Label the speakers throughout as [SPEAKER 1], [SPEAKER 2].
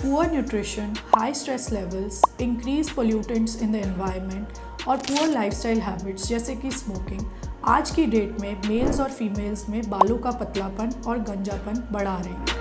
[SPEAKER 1] Poor nutrition, high stress levels, increase pollutants in the environment और poor lifestyle habits जैसे कि smoking आज की डेट में मेल्स और फीमेल्स में बालों का पतलापन और गंजापन बढ़ा रही है।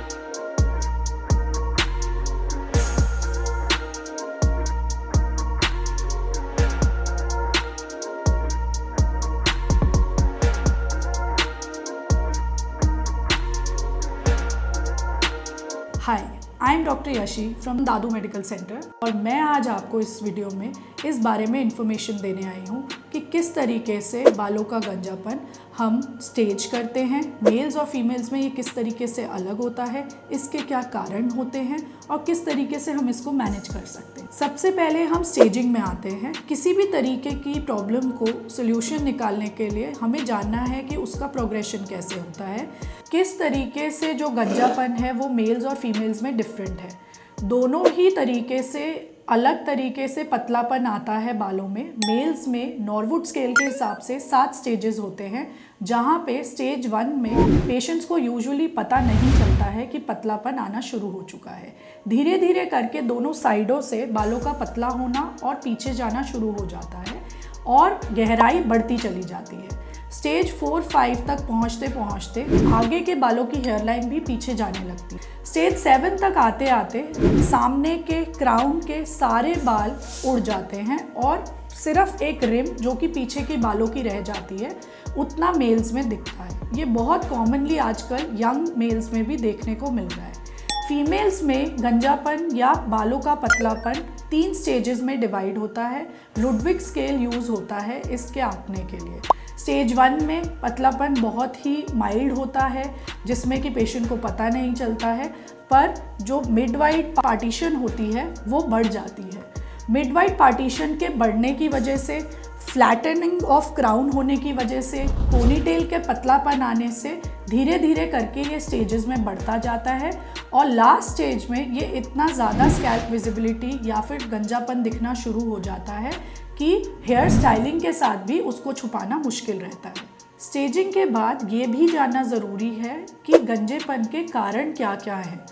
[SPEAKER 1] Hi, I am doctor Yashi from Dadu medical centre और मैं आज आपको इस वीडियो में इस बारे में इंफॉर्मेशन देने आई हूँ कि किस तरीके से बालों का गंजापन हम स्टेज करते हैं, मेल्स और फीमेल्स में ये किस तरीके से अलग होता है, इसके क्या कारण होते हैं और किस तरीके से हम इसको मैनेज कर सकते हैं। सबसे पहले हम स्टेजिंग में आते हैं। किसी भी तरीके की प्रॉब्लम को सोल्यूशन निकालने के लिए हमें जानना है कि उसका प्रोग्रेशन कैसे होता है, किस तरीके से जो गंजापन है वो मेल्स और फीमेल्स में डिफरेंट है। दोनों ही तरीके से अलग तरीके से पतलापन आता है बालों में। मेल्स में नॉर्वुड स्केल के हिसाब से 7 स्टेजेस होते हैं, जहाँ पे स्टेज 1 में पेशेंट्स को यूजुअली पता नहीं चलता है कि पतलापन आना शुरू हो चुका है। धीरे धीरे करके दोनों साइडों से बालों का पतला होना और पीछे जाना शुरू हो जाता है और गहराई बढ़ती चली जाती है। स्टेज 4-5 तक पहुँचते पहुँचते आगे के बालों की हेयरलाइन भी पीछे जाने लगती है। स्टेज 7 तक आते आते सामने के क्राउन के सारे बाल उड़ जाते हैं और सिर्फ एक रिम जो कि पीछे के बालों की रह जाती है उतना मेल्स में दिखता है। ये बहुत कॉमनली आजकल यंग मेल्स में भी देखने को मिल रहा है। फीमेल्स में गंजापन या बालों का पतलापन 3 स्टेजेस में डिवाइड होता है। लुडविग स्केल यूज़ होता है इसके आंकने के लिए। स्टेज 1 में पतलापन बहुत ही माइल्ड होता है जिसमें कि पेशेंट को पता नहीं चलता है, पर जो मिड वाइड पार्टीशन होती है वो बढ़ जाती है। मिड वाइड पार्टीशन के बढ़ने की वजह से, फ्लैटनिंग ऑफ क्राउन होने की वजह से, पोनीटेल के पतलापन आने से धीरे धीरे करके ये स्टेजेस में बढ़ता जाता है और लास्ट स्टेज में ये इतना ज़्यादा स्कैल्प विजिबिलिटी या फिर गंजापन दिखना शुरू हो जाता है कि हेयर स्टाइलिंग के साथ भी उसको छुपाना मुश्किल रहता है। स्टेजिंग के बाद ये भी जानना ज़रूरी है कि गंजेपन के कारण क्या क्या हैं।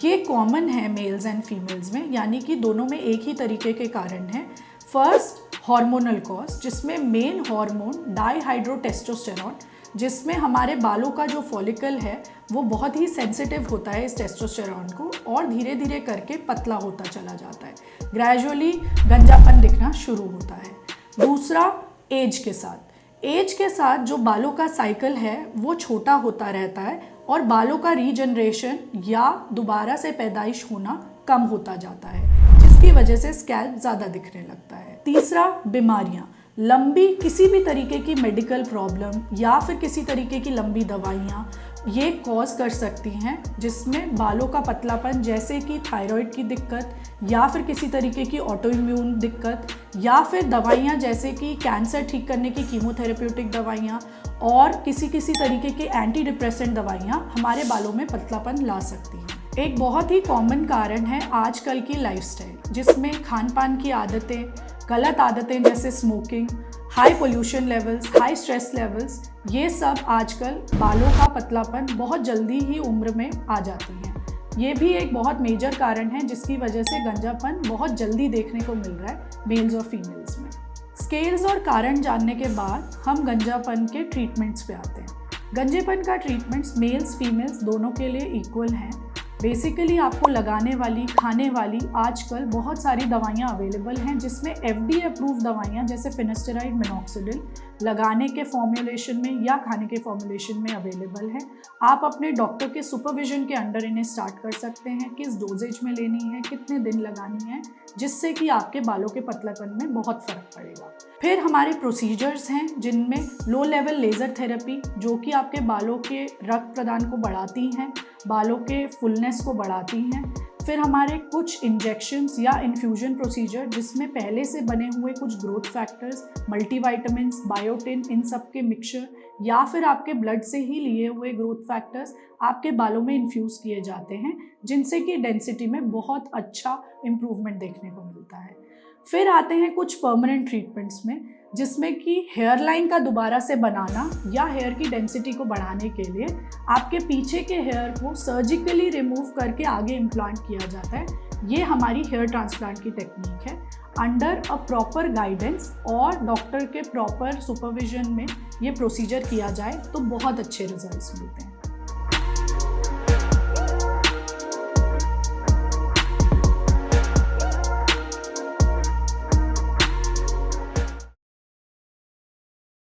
[SPEAKER 1] ये कॉमन है मेल्स एंड फीमेल्स में, यानी कि दोनों में एक ही तरीके के कारण हैं। फर्स्ट, हार्मोनल कॉज, जिसमें मेन हार्मोन डाईहाइड्रोटेस्टोस्टेरॉन, जिसमें हमारे बालों का जो फॉलिकल है वो बहुत ही सेंसिटिव होता है इस टेस्टोस्टेरॉन को और धीरे धीरे करके पतला होता चला जाता है। ग्रेजुअली गंजापन दिखना शुरू होता है। दूसरा, एज के साथ जो बालों का साइकिल है वो छोटा होता रहता है और बालों का रीजनरेशन या दोबारा से पैदाइश होना कम होता जाता है, जिसकी वजह से स्कैल्प ज़्यादा दिखने लगता है। तीसरा, बीमारियाँ। लंबी किसी भी तरीके की मेडिकल प्रॉब्लम या फिर किसी तरीके की लंबी दवाइयाँ ये कॉज कर सकती हैं, जिसमें बालों का पतलापन जैसे कि थायराइड की दिक्कत या फिर किसी तरीके की ऑटो इम्यून दिक्कत या फिर दवाइयाँ जैसे कि कैंसर ठीक करने की कीमोथेरेप्यूटिक दवाइयाँ और किसी तरीके की एंटी डिप्रेसेंट दवाइयाँ हमारे बालों में पतलापन ला सकती हैं। एक बहुत ही कॉमन कारण है आजकल की लाइफस्टाइल, जिसमें खान पान की आदतें, गलत आदतें जैसे smoking, high pollution levels, high stress levels, ये सब आजकल बालों का पतलापन बहुत जल्दी ही उम्र में आ जाती हैं। ये भी एक बहुत मेजर कारण है जिसकी वजह से गंजापन बहुत जल्दी देखने को मिल रहा है मेल्स और फीमेल्स में। स्केल्स और कारण जानने के बाद हम गंजापन के ट्रीटमेंट्स पे आते हैं। गंजेपन का ट्रीटमेंट्स मेल्स फीमेल्स दोनों के लिए इक्वल हैं। बेसिकली आपको लगाने वाली, खाने वाली आजकल बहुत सारी दवाइयाँ अवेलेबल हैं, जिसमें FDA अप्रूव दवाइयाँ जैसे फिनेस्टेराइड, मिनॉक्सिडिल लगाने के फॉर्मुलेशन में या खाने के फॉर्मुलेशन में अवेलेबल है। आप अपने डॉक्टर के सुपरविजन के अंडर इन्हें स्टार्ट कर सकते हैं, किस डोजेज में लेनी है, कितने दिन लगानी है, जिससे कि आपके बालों के पतलापन में बहुत फ़र्क पड़ेगा। फिर हमारे प्रोसीजर्स हैं जिनमें लो लेवल लेज़र थेरेपी, जो कि आपके बालों के रक्त प्रदान को बढ़ाती हैं, बालों के फुलनेस को बढ़ाती हैं। फिर हमारे कुछ इंजेक्शंस या इन्फ्यूजन प्रोसीजर, जिसमें पहले से बने हुए कुछ ग्रोथ फैक्टर्स, मल्टीविटामिन्स, बायोटिन, इन सब के मिक्सचर या फिर आपके ब्लड से ही लिए हुए ग्रोथ फैक्टर्स आपके बालों में इन्फ्यूज़ किए जाते हैं, जिनसे कि डेंसिटी में बहुत अच्छा इम्प्रूवमेंट देखने को मिलता है। फिर आते हैं कुछ परमानेंट ट्रीटमेंट्स में, जिसमें कि हेयर लाइन का दोबारा से बनाना या हेयर की डेंसिटी को बढ़ाने के लिए आपके पीछे के हेयर को सर्जिकली रिमूव करके आगे इम्प्लांट किया जाता है, ये हमारी हेयर ट्रांसप्लांट की टेक्निक है। अंडर अ प्रॉपर गाइडेंस और डॉक्टर के प्रॉपर सुपरविजन में ये प्रोसीजर किया जाए तो बहुत अच्छे रिजल्ट्स मिलते हैं।